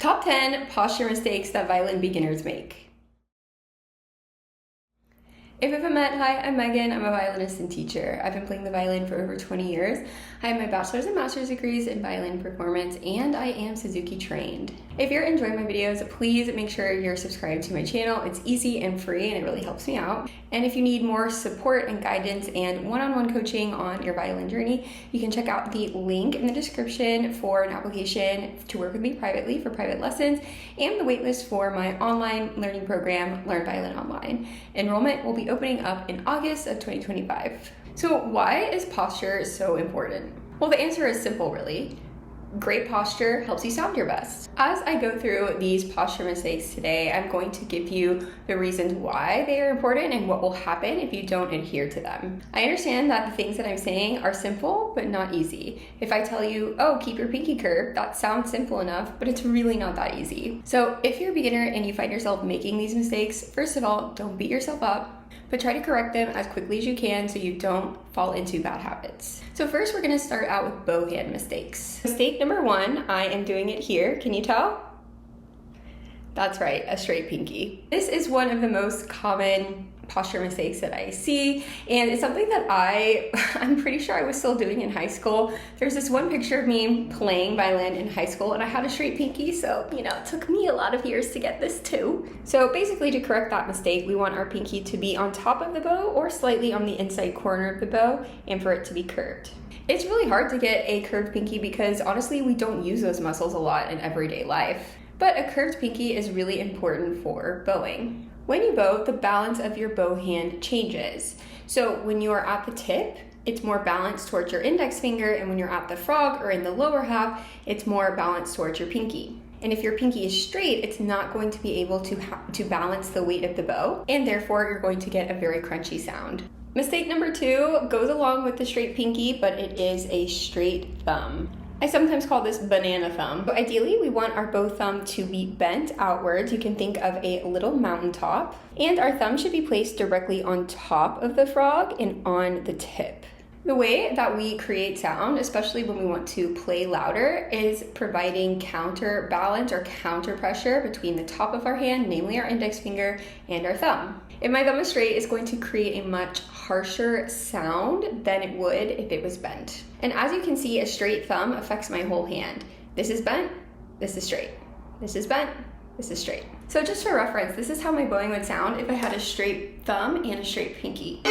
Top 10 posture mistakes that violin beginners make. If you haven't met, hi, I'm Megan. I'm a violinist and teacher. I've been playing the violin for over 20 years. I have my bachelor's and master's degrees in violin performance, and I am Suzuki trained. If you're enjoying my videos, please make sure you're subscribed to my channel. It's easy and free, and it really helps me out. And if you need more support and guidance and one-on-one coaching on your violin journey, you can check out the link in the description for an application to work with me privately for private lessons and the waitlist for my online learning program, Learn Violin Online. Enrollment will be opening up in August of 2025. So why is posture so important? Well, the answer is simple, really. Great posture helps you sound your best. As I go through these posture mistakes today, I'm going to give you the reasons why they are important and what will happen if you don't adhere to them. I understand that the things that I'm saying are simple, but not easy. If I tell you, oh, keep your pinky curved, that sounds simple enough, but it's really not that easy. So if you're a beginner and you find yourself making these mistakes, first of all, don't beat yourself up, but try to correct them as quickly as you can so you don't fall into bad habits. So first, we're gonna start out with bow hand mistakes. Mistake number one, I am doing it here. Can you tell? That's right, a straight pinky. This is one of the most common posture mistakes that I see, and it's something that I'm pretty sure I was still doing in high school. There's this one picture of me playing violin in high school, and I had a straight pinky, so it took me a lot of years to get this too. So basically, to correct that mistake, we want our pinky to be on top of the bow or slightly on the inside corner of the bow, and for it to be curved. It's really hard to get a curved pinky because honestly, we don't use those muscles a lot in everyday life. But a curved pinky is really important for bowing. When you bow, the balance of your bow hand changes. So when you are at the tip, it's more balanced towards your index finger, and when you're at the frog or in the lower half, it's more balanced towards your pinky. And if your pinky is straight, it's not going to be able to balance the weight of the bow, and therefore you're going to get a very crunchy sound. Mistake number two goes along with the straight pinky, but it is a straight thumb. I sometimes call this banana thumb. But ideally, we want our bow thumb to be bent outwards. You can think of a little mountaintop. And our thumb should be placed directly on top of the frog and on the tip. The way that we create sound, especially when we want to play louder, is providing counterbalance or counter pressure between the top of our hand, namely our index finger, and our thumb. If my thumb is straight, it's going to create a much harsher sound than it would if it was bent. And as you can see, a straight thumb affects my whole hand. This is bent, this is straight. This is bent, this is straight. So just for reference, this is how my bowing would sound if I had a straight thumb and a straight pinky.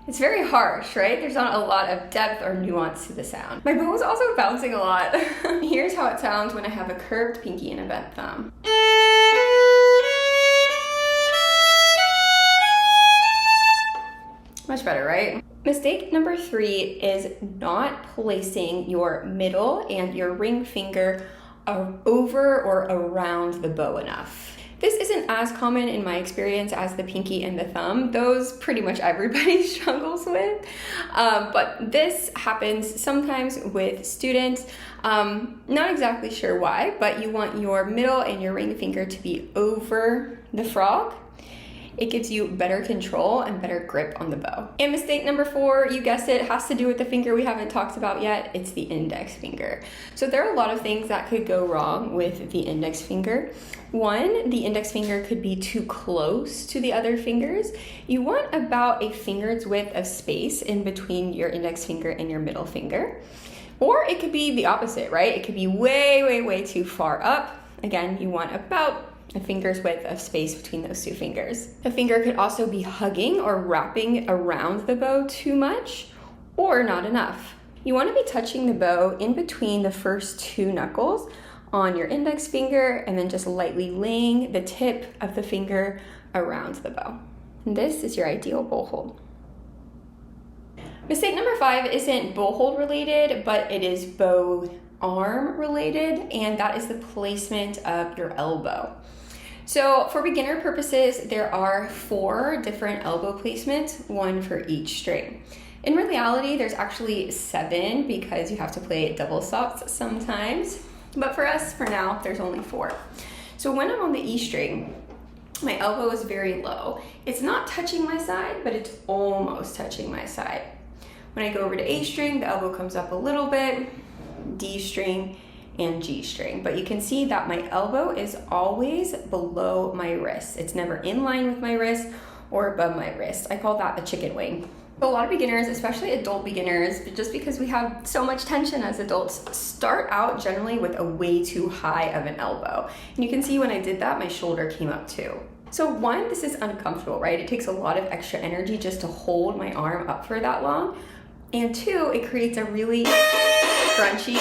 It's very harsh, right? There's not a lot of depth or nuance to the sound. My bow is also bouncing a lot. Here's how it sounds when I have a curved pinky and a bent thumb. Much better, right? Mistake number three is not placing your middle and your ring finger over or around the bow enough. This isn't as common in my experience as the pinky and the thumb. Those pretty much everybody struggles with. But this happens sometimes with students. Not exactly sure why, but you want your middle and your ring finger to be over the frog. It gives you better control and better grip on the bow. And mistake number four, you guessed it, has to do with the finger we haven't talked about yet. It's the index finger. So there are a lot of things that could go wrong with the index finger. One, the index finger could be too close to the other fingers. You want about a finger's width of space in between your index finger and your middle finger. Or it could be the opposite, right? It could be way, way, way too far up. Again, you want about a finger's width of space between those two fingers. The finger could also be hugging or wrapping around the bow too much or not enough. You want to be touching the bow in between the first two knuckles on your index finger and then just lightly laying the tip of the finger around the bow. And this is your ideal bow hold. Mistake number five isn't bow hold related, but it is bow arm related, and that is the placement of your elbow. So for beginner purposes, there are 4 different elbow placements, 1 for each string. In reality, there's actually 7 because you have to play double stops sometimes. But for us, for now, there's only 4. So when I'm on the E string, my elbow is very low. It's not touching my side, but it's almost touching my side. When I go over to A string, the elbow comes up a little bit, D string, and G string. But you can see that my elbow is always below my wrist. It's never in line with my wrist or above my wrist. I call that the chicken wing. A lot of beginners, especially adult beginners, just because we have so much tension as adults, start out generally with a way too high of an elbow. And you can see when I did that, my shoulder came up too. So one, this is uncomfortable, right? It takes a lot of extra energy just to hold my arm up for that long. And two, it creates a really crunchy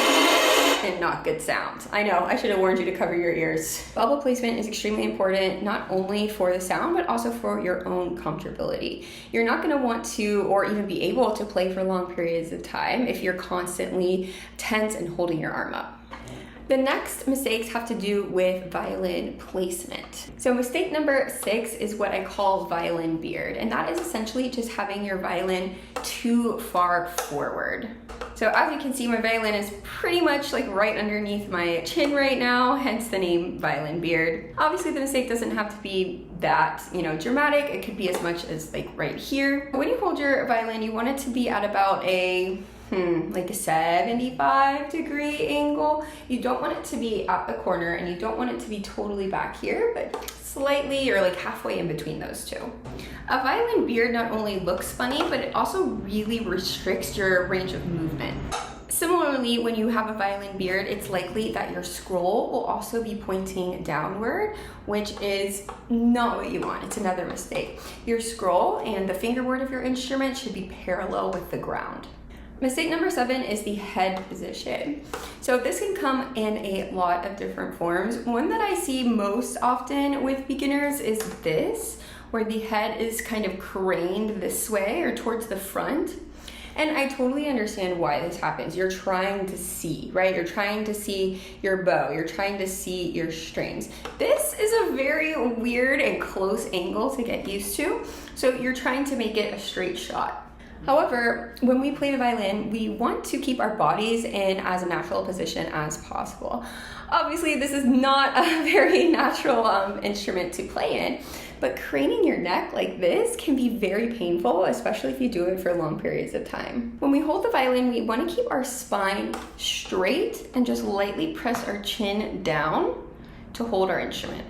and not good sound. I know, I should have warned you to cover your ears. Elbow placement is extremely important, not only for the sound, but also for your own comfortability. You're not gonna want to, or even be able to play for long periods of time if you're constantly tense and holding your arm up. The next mistakes have to do with violin placement. So mistake number 6 is what I call violin beard, and that is essentially just having your violin too far forward. So as you can see, my violin is pretty much like right underneath my chin right now, hence the name violin beard. Obviously the mistake doesn't have to be that, dramatic. It could be as much as like right here. When you hold your violin, you want it to be at about a 75-degree angle. You don't want it to be at the corner, and you don't want it to be totally back here, but slightly or like halfway in between those two. A violin beard not only looks funny, but it also really restricts your range of movement. Similarly, when you have a violin beard, it's likely that your scroll will also be pointing downward, which is not what you want. It's another mistake. Your scroll and the fingerboard of your instrument should be parallel with the ground. Mistake number 7 is the head position. So this can come in a lot of different forms. One that I see most often with beginners is this, where the head is kind of craned this way or towards the front. And I totally understand why this happens. You're trying to see, right? You're trying to see your bow. You're trying to see your strings. This is a very weird and close angle to get used to. So you're trying to make it a straight shot. However, when we play the violin, we want to keep our bodies in as natural a position as possible. Obviously, this is not a very natural instrument to play in, but craning your neck like this can be very painful, especially if you do it for long periods of time. When we hold the violin, we want to keep our spine straight and just lightly press our chin down to hold our instrument.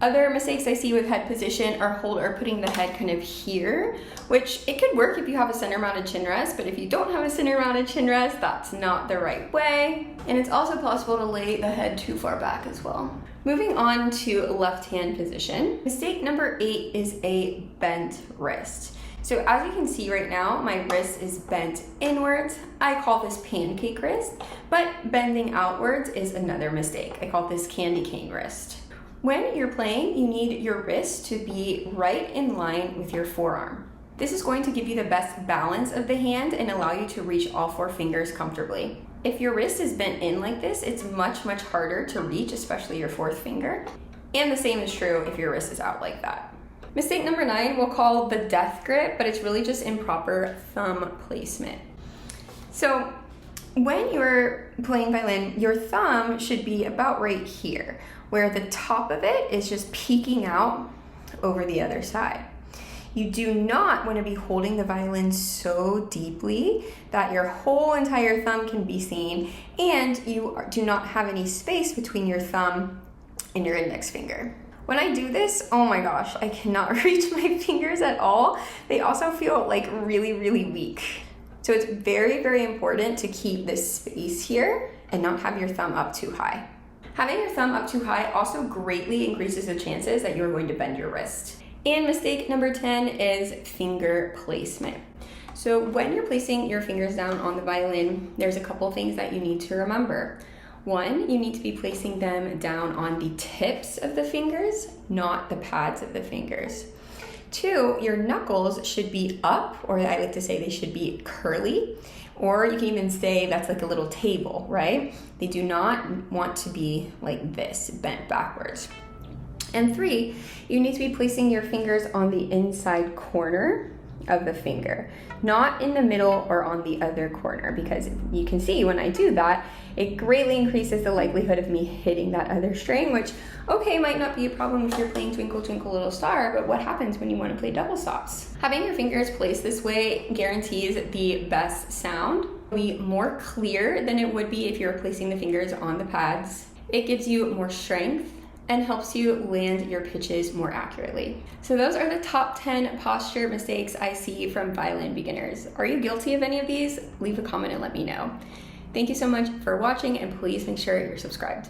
Other mistakes I see with head position are putting the head kind of here, which it could work if you have a center mounted chin rest, but if you don't have a center mounted chin rest, that's not the right way. And it's also possible to lay the head too far back as well. Moving on to left hand position. Mistake number 8 is a bent wrist. So as you can see right now, my wrist is bent inwards. I call this pancake wrist, but bending outwards is another mistake. I call this candy cane wrist. When you're playing, you need your wrist to be right in line with your forearm. This is going to give you the best balance of the hand and allow you to reach all 4 fingers comfortably. If your wrist is bent in like this, it's much, much harder to reach, especially your 4th finger. And the same is true if your wrist is out like that. Mistake number 9 we'll call the death grip, but it's really just improper thumb placement. So when you're playing violin, your thumb should be about right here, where the top of it is just peeking out over the other side. You do not want to be holding the violin so deeply that your whole entire thumb can be seen, and you do not have any space between your thumb and your index finger. When I do this, oh my gosh, I cannot reach my fingers at all. They also feel like really, really weak. So it's very, very important to keep this space here and not have your thumb up too high. Having your thumb up too high also greatly increases the chances that you're going to bend your wrist. And mistake number 10 is finger placement. So when you're placing your fingers down on the violin, there's a couple things that you need to remember. 1, you need to be placing them down on the tips of the fingers, not the pads of the fingers. 2, your knuckles should be up, or I like to say they should be curly, or you can even say that's like a little table, right? They do not want to be like this, bent backwards. And 3, you need to be placing your fingers on the inside corner of the finger, not in the middle or on the other corner, because you can see when I do that, it greatly increases the likelihood of me hitting that other string, which, okay, might not be a problem if you're playing Twinkle Twinkle Little Star, but what happens when you want to play double stops? Having your fingers placed this way guarantees the best sound. It'll be more clear than it would be if you were placing the fingers on the pads. It gives you more strength and helps you land your pitches more accurately. So those are the top 10 posture mistakes I see from violin beginners. Are you guilty of any of these? Leave a comment and let me know. Thank you so much for watching, and please make sure you're subscribed.